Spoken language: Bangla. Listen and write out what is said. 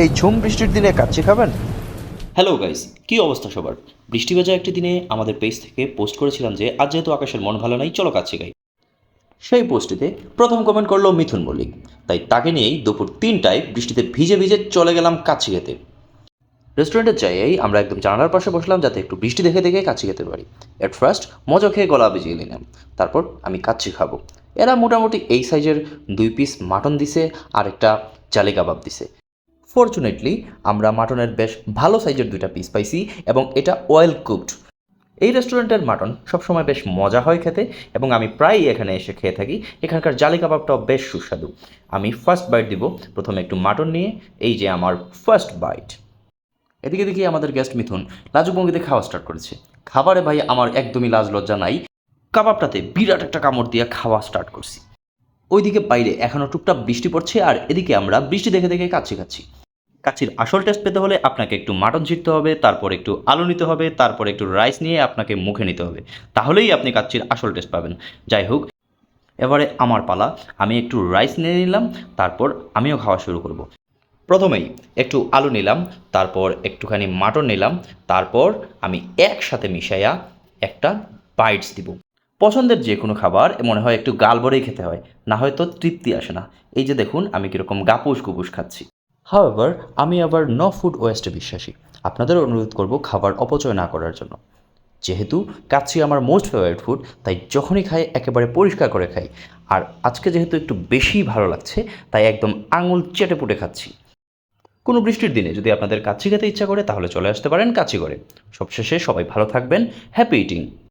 এই ঝুম বৃষ্টির দিনে কাচ্চি খাবেন? হ্যালো গাইস, কী অবস্থা সবার? বৃষ্টি ভেজা একটি দিনে আমাদের পেজ থেকে পোস্ট করেছিলাম যে আজ যেহেতু আকাশের মন ভালো নাই, চলো কাচ্চি খাই। সেই পোস্টটিতে প্রথম কমেন্ট করলো মিথুন মল্লিক। তাই তাকে নিয়েই দুপুর ৩টায় বৃষ্টিতে ভিজে ভিজে চলে গেলাম কাচ্চি খেতে। রেস্টুরেন্টের জায়গায় আমরা একদম জানালার পাশে বসলাম যাতে একটু বৃষ্টি দেখে দেখে কাচ্চি খেতে পারি। এট ফার্স্ট মজা খেয়ে গলা ভিজিয়ে নিলাম, তারপর আমি কাচ্চি খাবো। এরা মোটামুটি এই সাইজের 2 পিস মাটন দিছে আর একটা চালি কাবাব দিছে। ফরচুনেটলি আমরা মাটনের বেশ ভালো সাইজের 2টা পিস পাইছি এবং এটা ওয়েল কুকড। এই রেস্টুরেন্টের মাটন সবসময় বেশ মজা হয় খেতে এবং আমি প্রায়ই এখানে এসে খেয়ে থাকি। এখানকার জালি কাবাবটাও বেশ সুস্বাদু। আমি ফার্স্ট বাইট দিব, প্রথমে একটু মাটন নিয়ে। এই যে আমার ফার্স্ট বাইট। এদিকে দেখি আমাদের গেস্ট মিথুন লাজুক ভঙ্গিতে খাওয়া স্টার্ট করেছে। খাবারে ভাই আমার একদমই লাজ লজ্জা নাই। কাবাবটাতে বিরাট একটা কামড় দিয়ে খাওয়া স্টার্ট করছি। ওইদিকে বাইরে এখনও টুকটাক বৃষ্টি পড়ছে আর এদিকে আমরা বৃষ্টি দেখে দেখে কাচ্চি খাচ্ছি। কাচ্চির আসল টেস্ট পেতে হলে আপনাকে একটু মাটন ছিঁড়তে হবে, তারপর একটু আলু নিতে হবে, তারপর একটু রাইস নিয়ে আপনাকে মুখে নিতে হবে। তাহলেই আপনি কাচ্চির আসল টেস্ট পাবেন। যাই হোক, এবারে আমার পালা। আমি একটু রাইস নিয়ে নিলাম, তারপর আমিও খাওয়া শুরু করব। প্রথমেই একটু আলু নিলাম, তারপর একটুখানি মাটন নিলাম, তারপর আমি একসাথে মিশাইয়া একটা বাইটস দিব। পছন্দের যে কোনো খাবার মনে হয় একটু গাল ভরেই খেতে হয়, না হয়তো তৃপ্তি আসে না। এই যে দেখুন আমি কীরকম গাপুস গুপুস খাচ্ছি। হাওয়েভার আমি আবার নো ফুড ওয়েস্টে বিশ্বাসী। আপনাদের অনুরোধ করব খাবার অপচয় না করার জন্য। যেহেতু কাচ্চি আমার মোস্ট ফেভারিট ফুড, তাই যখনই খাই একেবারে পরিষ্কার করে খাই। আর আজকে যেহেতু একটু বেশিই ভালো লাগছে, তাই একদম আঙুল চেটে পুটে খাচ্ছি। কোনো বৃষ্টির দিনে যদি আপনাদের কাচ্চি খেতে ইচ্ছা করে তাহলে চলে আসতে পারেন কাচ্চি করে। সবশেষে সবাই ভালো থাকবেন। Happy eating.